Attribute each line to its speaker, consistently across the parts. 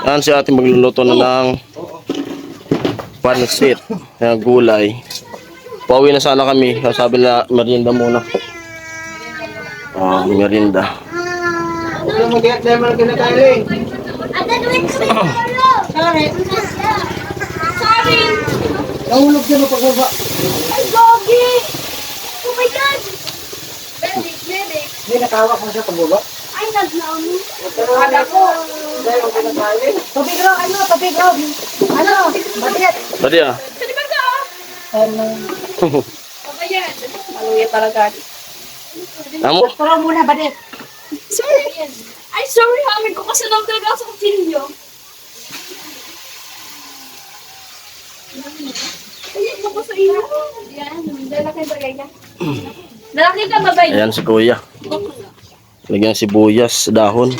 Speaker 1: Yan si ate magluluto na ng pansit. Yan, gulay. Pauwi na sana kami. Sabi na merienda muna. Merienda.
Speaker 2: Mag-iat na naman kinakain.
Speaker 3: Sorry.
Speaker 2: Nahulog dyan mo pagbaba.
Speaker 3: Ay, Gogi! Oh my God! Medic.
Speaker 2: Hindi nakahawak mo siya pagbaba.
Speaker 3: Ay, naglaon.
Speaker 2: Ada ko. Dahil ang kinakain.
Speaker 4: Tubig raw, tubig raw. Badit.
Speaker 1: Tadi ah.
Speaker 3: Saan ba ka? Pabayan.
Speaker 4: Maluya talaga.
Speaker 1: Amo?
Speaker 4: Turo muna, badit.
Speaker 3: Sorry. Ay, sorry. Hamid ko kasi lang talaga sa kutsilyo. Ayun mo ko sa iyo. Yan. Lalaki bagay ka. Lalaki ka, babay.
Speaker 1: Ayan si kuya. Lagyan sibuyas, dahon.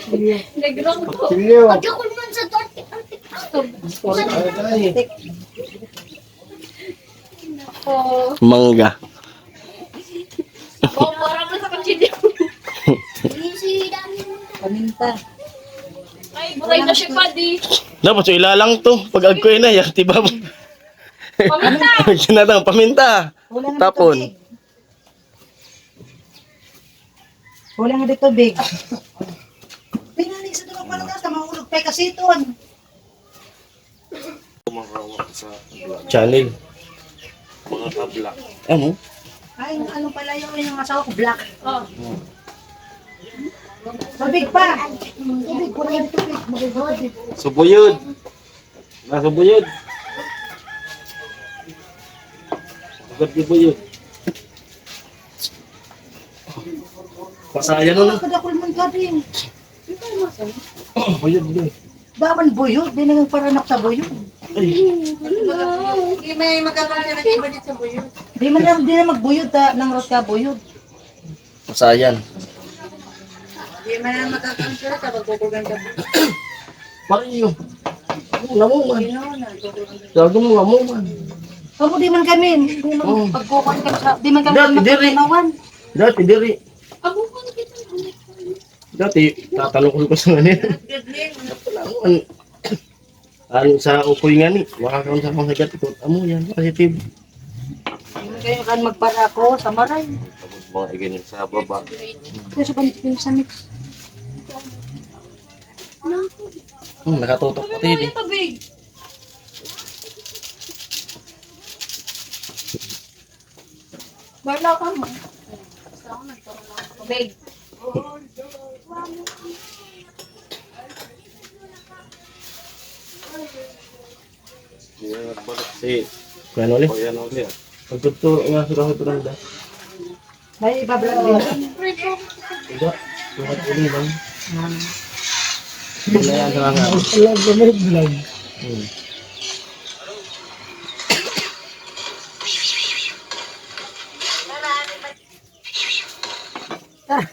Speaker 3: Nagrong ko.
Speaker 2: Silyo.
Speaker 3: Pag ako naman sa torte, ang tiktok. Ako.
Speaker 1: Mangga.
Speaker 3: Oh, parang na sa kutsilyo.
Speaker 4: Paminta.
Speaker 3: Ay, buray na siya, Paddy.
Speaker 1: Dapat so ilalang to. Pag agkoy na yan, diba?
Speaker 3: Paminta!
Speaker 1: Sinatang paminta.
Speaker 4: Wala nga
Speaker 1: Tapon.
Speaker 4: tubig. Wala nga dito tubig. Pinali sa tulog pala ka, mahulog pa kasi ito.
Speaker 1: Channel. Mga kabla. Ano?
Speaker 4: Ay, ano pala yung asawa ko, black.
Speaker 3: Oh.
Speaker 4: Tubig pa. Tubig, wala nga dito tubig. Magagod.
Speaker 1: Subuyod. Nasubuyod. Agad buyod. Pasaya nun.
Speaker 4: Kadakol man ka din.
Speaker 1: Buyod din.
Speaker 4: Daman buyod, di na paranak sa buyod.
Speaker 5: Hindi may magkakaroon na iba dito sa buyod.
Speaker 4: Di na magbuyod ng rot ka buyod.
Speaker 1: Pasayan.
Speaker 5: Hindi man magkakaroon sila sa pagkukugan ka.
Speaker 1: Pariyo. Namuman. Gago mo namuman.
Speaker 4: Ako di man kami, di man pagkukuhan kami sa, di man kami
Speaker 1: Dati, diri.
Speaker 4: magkukunawan.
Speaker 1: Dati diri.
Speaker 3: Abo ko na kita.
Speaker 1: Dati tatalok ko sa ngayon. Ano sa upoy nga ni, makakaroon sa mga sagat ito. Amo yan, positive.
Speaker 4: Di man kayo kan magpara ko sa maray.
Speaker 1: Tapos mga iganyan sa baba.
Speaker 4: Kasi ba yung sa mix?
Speaker 1: Nakatutok pati
Speaker 3: Ano
Speaker 1: din.
Speaker 3: yung tubig? Barla ka mo. Basta ako nagturo ng tubig.
Speaker 1: Si Kuya Noli. Kuya Noli. Pagtuturo nga sa kahit randa.
Speaker 4: May ibablog din.
Speaker 1: Tidak. Tuhat uli lang. Wala yan sa mga.
Speaker 2: Vlog, may vlog.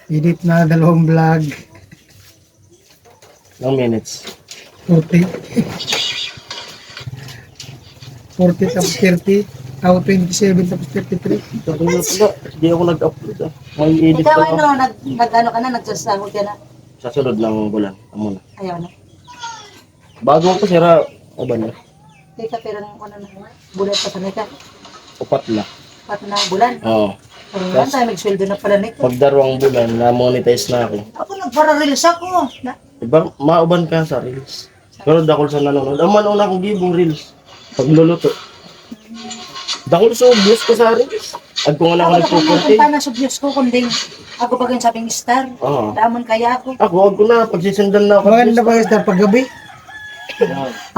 Speaker 2: Edit na dalawang vlog.
Speaker 1: Ilang minutes?
Speaker 2: 40. 40 tapos 30. Ako 27 tapos 33.
Speaker 1: Sabi nga pala, hindi ako nag-upload ah. May edit
Speaker 4: Ikaw
Speaker 1: pa
Speaker 4: ano,
Speaker 1: ako.
Speaker 4: nag-ano ka na, nagsasahod ka na.
Speaker 1: Sa sunod ng bulan. Amo na.
Speaker 4: Ayaw na.
Speaker 1: Bago ko sira, aba na.
Speaker 4: Hindi ka perang ano na, bulan pa sanay ka.
Speaker 1: Upat na.
Speaker 4: Pati na bulan.
Speaker 1: Oo.
Speaker 4: Pero yan tayo, magsweldo na pala nito.
Speaker 1: Pagdarwang bulan, na-monetize na ako.
Speaker 4: Ako nagpara-release ako.
Speaker 1: Diba, mauban ka sa reels. Pero dakol sa nanonood. Ang manuna akong gibong reels. Pagluluto. Dakol sa obvious ko sa reels. At kung ano ako
Speaker 4: Ako na kung
Speaker 1: nagpupunti.
Speaker 4: nagpunta na sa Diyos ko, kundi ako ba yung sabing star?
Speaker 1: Oo.
Speaker 4: Damon kaya ako.
Speaker 1: Ako, wag ko na. Pagsisendan na ako.
Speaker 2: Maganda ba yung star paggabi?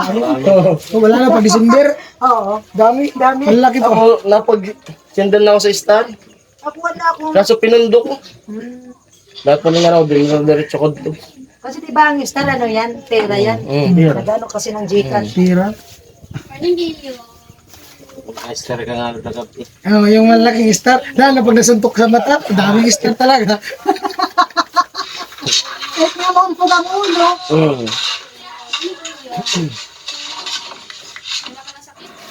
Speaker 2: Oh, wala na pag December.
Speaker 4: Oo.
Speaker 2: Dami. Malaki pa.
Speaker 1: Ako, napag-sendan na ako sa star.
Speaker 4: Ako wala akong...
Speaker 1: Kaso pinundo ko. Lahat pa nga ako, diretso ko dito.
Speaker 4: Kasi di ba ang star ano yan? Pera yan.
Speaker 1: Pera.
Speaker 4: Nagano kasi ng Gcash.
Speaker 2: Tira.
Speaker 3: Hindi yun.
Speaker 1: Star ka nga nagagabi.
Speaker 2: Oh, yung malaking star. Lalo pag nasuntok sa mata, daming star talaga.
Speaker 4: Eh, naman po ang ulo.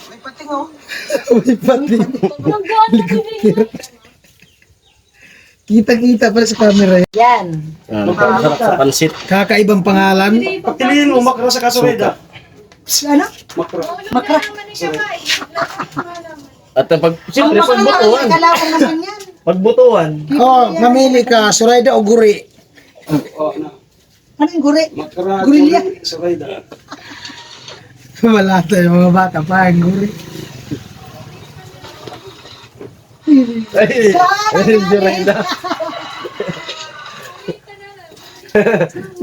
Speaker 5: May pating oh.
Speaker 2: Uy, pati.
Speaker 3: Ang buwan na bibig.
Speaker 2: Kita-kita pala sa camera.
Speaker 4: Yan.
Speaker 1: Yan, sarap sa pansit.
Speaker 2: Kakaibang pangalan.
Speaker 1: Pagpiliin mo, makro sa kasureda.
Speaker 4: Ano? Makra.
Speaker 1: At pag, siyempre,
Speaker 4: Makra na,
Speaker 1: pagbutuan.
Speaker 4: kalawang naman yan.
Speaker 1: Pagbutuan.
Speaker 2: Oh, mamili ka, Surayda o Guri?
Speaker 4: Ano yung guri? Gurilya.
Speaker 2: Wala tayo mga bata pa, ang Guri.
Speaker 1: Ay, Surayda.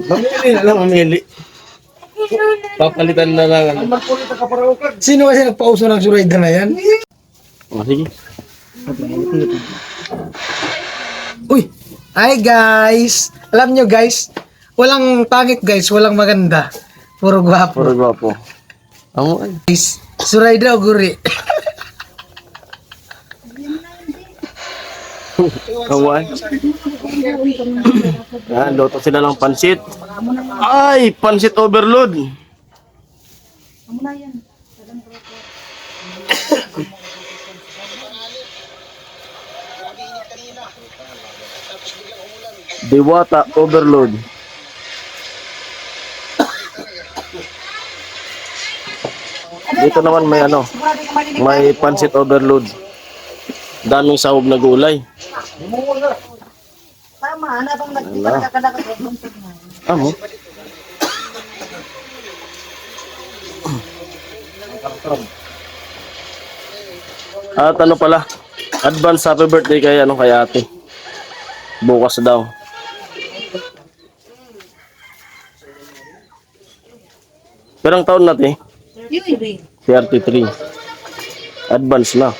Speaker 1: Mamili na lang, mamili. Papalitan na lang.
Speaker 2: Sino kasi nagpauso ng Surayda na yan?
Speaker 1: Oh, sige.
Speaker 2: Uy! Hi guys! Alam nyo guys, walang pangit guys, walang maganda. Puro gwapo.
Speaker 1: Puro gwapo. Amo ay.
Speaker 2: Guys, Surayda o Guri?
Speaker 1: Kawan. Ah, loto sila ng pansit. Ay, pansit overload.
Speaker 4: Amo na yan.
Speaker 1: Diwata overload. Dito naman may ano, may pansit overload. Daming sahog na gulay.
Speaker 4: Tama, ano bang
Speaker 1: Wala.
Speaker 4: nagkakalakas?
Speaker 1: Amo. At ano pala, advance happy birthday kay ano kay ate. Bukas daw. Perang taon natin?
Speaker 4: Yun.
Speaker 1: 33. Advance na.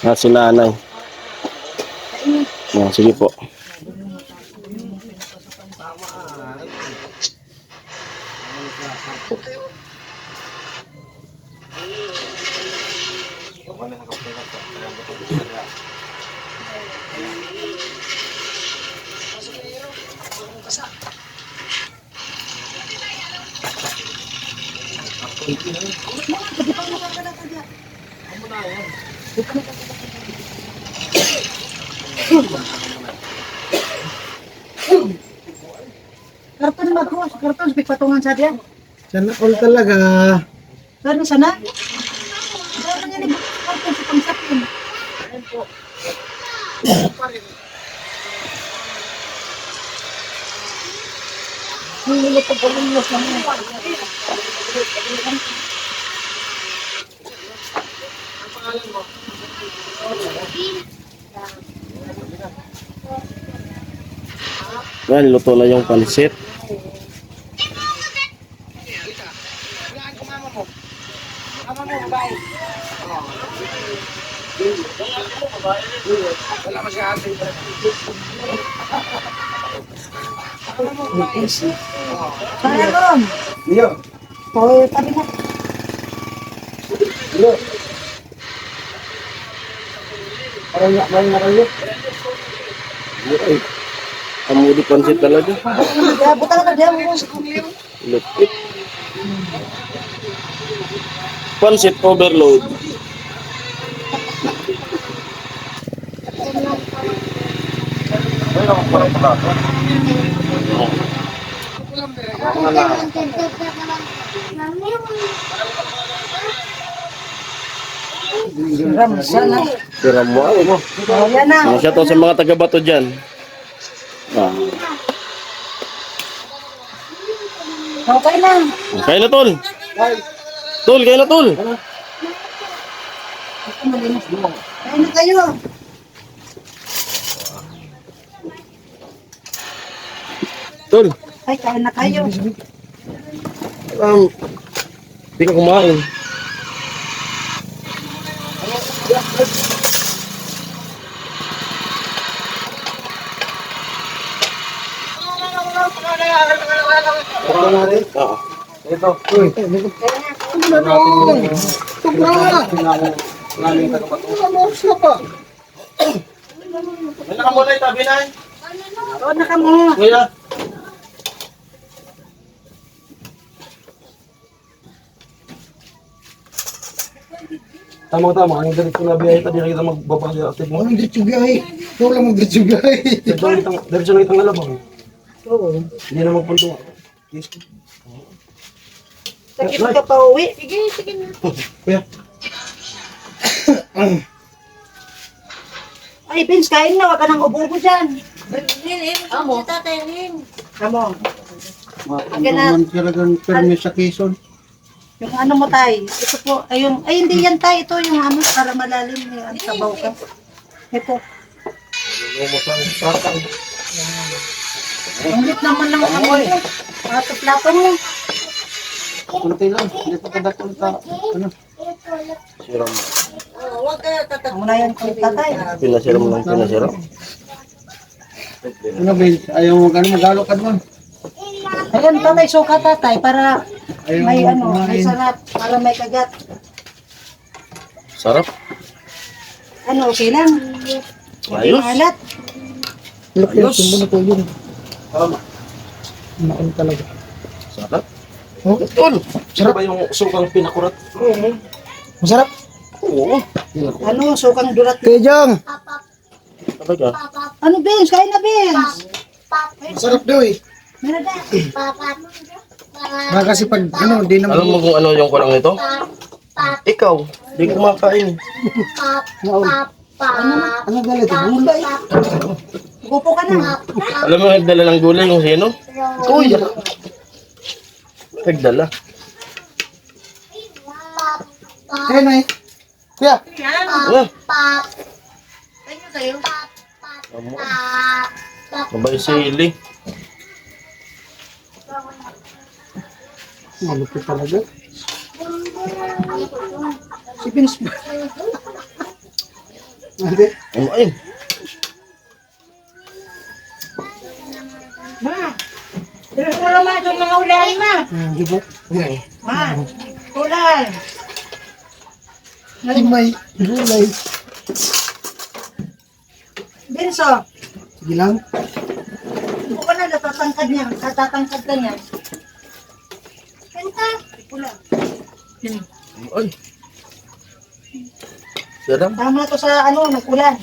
Speaker 1: Na si nanay. Oh, sige po.
Speaker 4: Karton magkuha. Karton, patungan sa diyan.
Speaker 2: Sana all talaga.
Speaker 4: Sana sana. Sana nga ni karton sa pangsapin. Hindi ko pa rin mo sa mga.
Speaker 1: Yan, luto na yung pansit.
Speaker 4: Sana ron.
Speaker 2: Iyo.
Speaker 4: Oh, tabi na.
Speaker 2: Parang na kayo.
Speaker 1: Ay, amudi pansit talaga.
Speaker 4: Ya, buta na diyan mo.
Speaker 1: Lupit. Pansit overload.
Speaker 4: Ram sana.
Speaker 1: Tira mo, ano mo.
Speaker 4: Oh, yan na.
Speaker 1: Ano siya to sa mga taga-bato dyan. Ah.
Speaker 4: Okay na.
Speaker 1: Kaya na, tol. Tol, kaya na, tol.
Speaker 4: Kaya na kayo.
Speaker 1: Tol,
Speaker 4: Ay, kaya na kayo.
Speaker 1: hindi ka kumain. Oo.
Speaker 2: Ito. Uy. Sobra na. Oras na pa.
Speaker 1: May nakamulay, tabi na.
Speaker 4: Oo, nakamo.
Speaker 1: Kuya.
Speaker 2: Tama-tama. Ang diretso na biyahe pa. Di kita magbabali.
Speaker 6: Anong diretso biyahe?
Speaker 2: Ikaw lang mag-video guys.
Speaker 1: Diretso lang itong alabang.
Speaker 2: Oo.
Speaker 1: Hindi na magpunto. Yes.
Speaker 4: Sakit ka pa uwi.
Speaker 3: Sige, sige na.
Speaker 1: Kuya.
Speaker 4: Ay, Vince, kain na. Huwag ka nang ubo dyan.
Speaker 5: Amo. Tatay Rin.
Speaker 4: Amo.
Speaker 2: Naman talagang permis sa Quezon.
Speaker 4: Yung ano mo, tay. Ito po. Ay, hindi yan, tay. Ito yung ano, para malalim. Yung ano, sabaw ka. Ito. Ang lit naman ng ano ito. Plato mo.
Speaker 2: Kunti lang. Hindi pa kadakon ka. Ano?
Speaker 1: Siram.
Speaker 5: Huwag ka tatak.
Speaker 4: Muna yan kung tatay.
Speaker 1: Pinasiram lang, pinasiram.
Speaker 2: Ano Vince? Ayaw mo ka na magalo ka naman.
Speaker 4: Ayan, tatay. Suka, tatay. Para
Speaker 2: Ayaw
Speaker 4: may
Speaker 2: mo
Speaker 4: ano, may
Speaker 2: kumain.
Speaker 4: sarap. Para may kagat.
Speaker 1: Sarap.
Speaker 4: Ano, okay lang.
Speaker 1: Ayos.
Speaker 4: Alat.
Speaker 1: Ayos.
Speaker 2: Tama. Maon talaga.
Speaker 1: Sarap.
Speaker 2: Oh,
Speaker 1: Tol. Sarap ba yung sukang pinakurat?
Speaker 2: masarap.
Speaker 1: Oo.
Speaker 4: Ano, sukang durat.
Speaker 2: Kuya Jong,
Speaker 1: Talaga.
Speaker 4: Ano, Vince? Kain na, Vince.
Speaker 2: masarap daw eh.
Speaker 4: Meron na.
Speaker 2: Baka kasi pag ano, di naman.
Speaker 1: Alam mo kung ano yung kurang nito? Ikaw. Di kumakain.
Speaker 2: Ano galit? Gulay.
Speaker 4: Gupo ka na.
Speaker 1: Alam mo nagdala ng gulay yung sino? Kuya. Nagdala.
Speaker 2: Kaya na eh. Kuya,
Speaker 1: Ah.
Speaker 5: Ano kayo?
Speaker 1: Mabay sili.
Speaker 2: malupit talaga. Si Vince ba? Hindi.
Speaker 1: Ay.
Speaker 4: Ma, tinan mo naman itong mga ulan, ma.
Speaker 2: Di ba?
Speaker 4: Ma, ulan.
Speaker 2: Hindi may gulay.
Speaker 4: Vince, oh.
Speaker 2: Sige lang.
Speaker 4: Gupo ka na, natatangkad niya. Natatangkad ka niya. Kanta. Ulan.
Speaker 1: Ay. Sarap.
Speaker 4: Tama to sa ano, nag-ulan.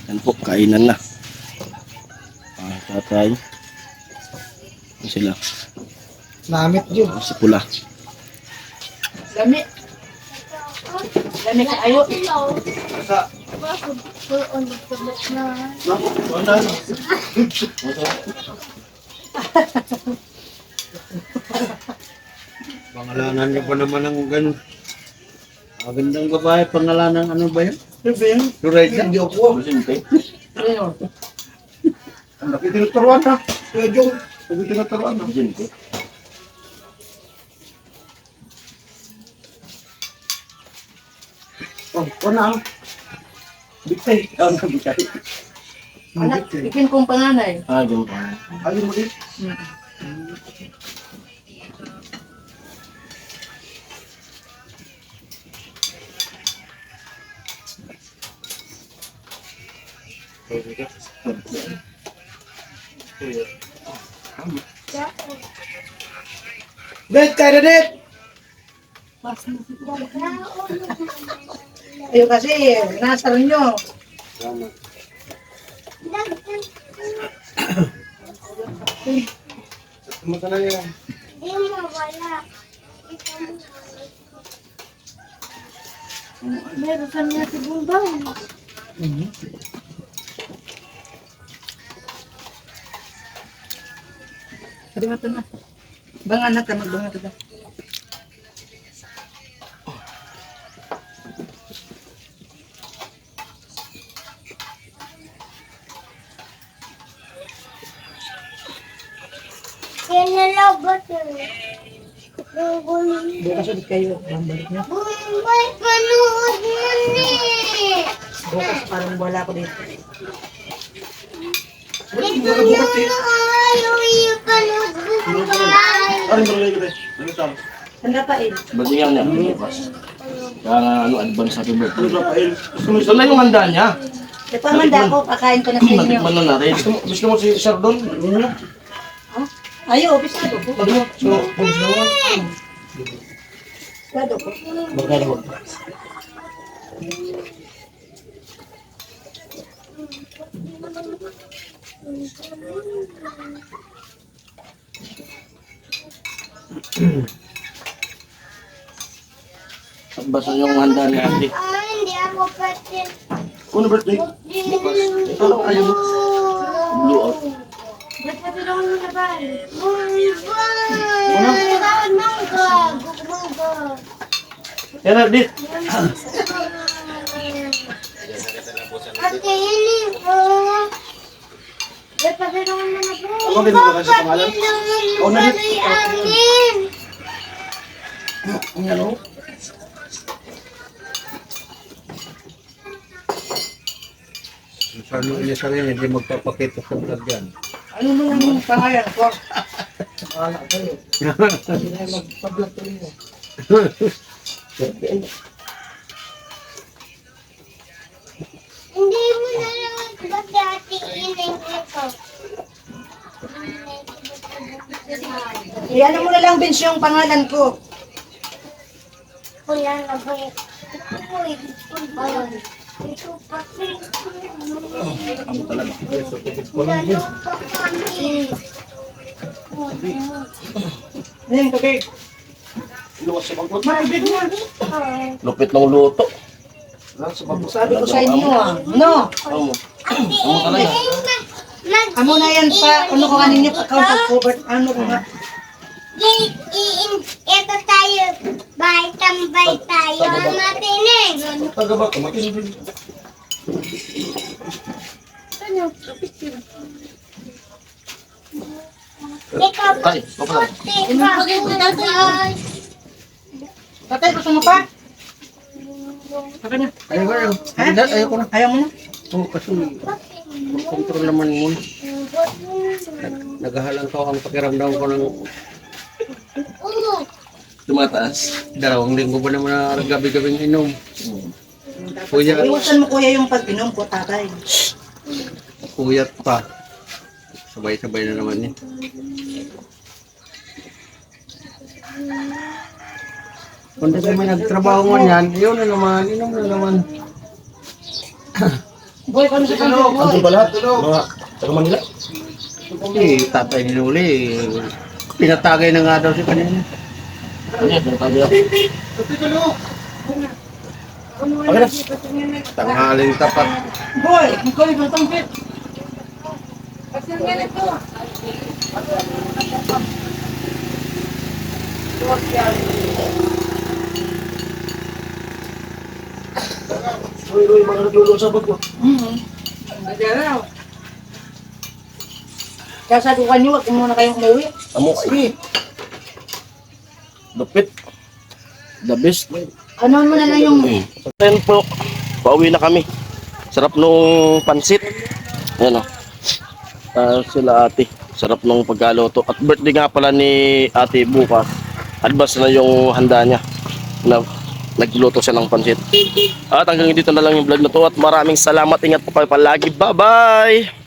Speaker 1: Yan po, kainan na. Tatay. Ano sila?
Speaker 2: Namit yun.
Speaker 1: Si Pula.
Speaker 4: Lami. Lami ka ayo.
Speaker 2: Pangalanan niyo pa naman ng ganun. Magandang babae, pangalanan ano ba yun? Turay na. Hindi ako. Ang laki tinuturuan na. Kuya Jong, laki tinuturuan na. Oh, na. Bigtay. Ano bigtay?
Speaker 4: Anak, ikin kong panganay.
Speaker 1: Ganun pa.
Speaker 2: Ayun mo din. Bet, kaya na dit!
Speaker 4: Ayo kasi, nasar nyo.
Speaker 2: Kumata na yan.
Speaker 3: Meron sa niya si Bumbang.
Speaker 4: Sabi mo ito na. Bangan na ka, magbangan ka.
Speaker 3: Yan na lang ba ito? Bumbang.
Speaker 4: Bukas ulit kayo, bambalik nyo.
Speaker 3: Bumbang, panood mo ni.
Speaker 4: Bukas parang wala ko dito.
Speaker 3: Ito na ayaw yung panood Bumbang.
Speaker 1: Ano ba ito? Ano ito?
Speaker 4: Sanda pa eh.
Speaker 1: Ba't yan niya? Kaya nga, advance happy birthday. Ito na yung handa niya.
Speaker 4: Ito ang manda ko, kakain ko na sa inyo.
Speaker 1: Natikman na natin. Gusto mo si Sardon?
Speaker 4: Ayo, bisado ko.
Speaker 1: Ano? So, pulis naman.
Speaker 4: Bisado ko.
Speaker 1: Magkano mo? Basta yung handa ni Ate.
Speaker 3: Hindi ako pati.
Speaker 1: Ano birthday? Bukas. Ito lang ayaw mo. Blue out.
Speaker 3: Ba't pati lang mo na ba? Ano? Mangga. Mangga.
Speaker 1: Yan na, dit.
Speaker 3: Ate, hindi ko. Ba't pati lang mo na ba?
Speaker 1: Ako din mo kasi pangalan. Oh, na dit.
Speaker 3: Amin.
Speaker 1: Ano?
Speaker 6: Sana niya sa rin, hindi magpapakita sa vlog yan.
Speaker 4: Ano mo lang yung pangalan ko?
Speaker 3: Hindi mo na lang pagdatingin ito.
Speaker 4: Iyan mo na lang, Vince, yung pangalan ko.
Speaker 3: Kuya na ba? Uy, ito pati. Dalawa pa kami.
Speaker 4: Ayun, okay.
Speaker 1: Luwas sa bangkot.
Speaker 4: Maibig mo.
Speaker 1: Lupit ng luto.
Speaker 4: Sabi ko sa inyo, no?
Speaker 1: Ano mo? Ano talaga?
Speaker 4: Amo na yan pa, ano ko kaninyo, account of covered, ano ko nga.
Speaker 3: Ito tayo. Tambay tayo. Matinig.
Speaker 1: Taga ba? Kumakinig.
Speaker 3: Ikaw pa.
Speaker 1: Tay, kapag.
Speaker 4: Tatay, gusto mo pa? Saka na.
Speaker 6: Ayaw ko na.
Speaker 4: Ha?
Speaker 6: Ayoko na.
Speaker 4: Ayaw mo na?
Speaker 6: Oo, kasi control naman mo. Naghahalang ko ang pakiramdam ko ng tumataas. 2 linggo ba naman na gabi-gabing inom. Kuya,
Speaker 4: Iwasan mo kuya yung pag-inom ko, tatay.
Speaker 6: kuyat pa. Sabay-sabay na naman eh. Kung di kami nagtrabaho man yan, yun na naman, inom na naman.
Speaker 4: Boy, kung sa kanto, boy.
Speaker 1: Ano ba lahat? Mga taga Manila?
Speaker 6: Eh, tatay ninuli. Pinatagay na nga daw si kanina.
Speaker 1: Ano yan? Ano tayo? Okay na.
Speaker 6: Tanghaling tapat.
Speaker 4: Boy, ikaw yung tangkit.
Speaker 1: Uy, mga naglulong sa bag ko.
Speaker 4: Kaya sabi ko kanyo, huwag muna kayong umuwi.
Speaker 1: Amo ay. Lupit. The best.
Speaker 4: Ano mo na lang yung...
Speaker 1: Ayan po. Pauwi na kami. Sarap nung pansit. Ayan o. Sila ate. Sarap nung pagkaluto. At birthday nga pala ni ate bukas. Advance na yung handa niya. Na nagluto siya ng pansit. At hanggang dito na lang yung vlog na to. At maraming salamat. Ingat po kayo palagi. Bye-bye!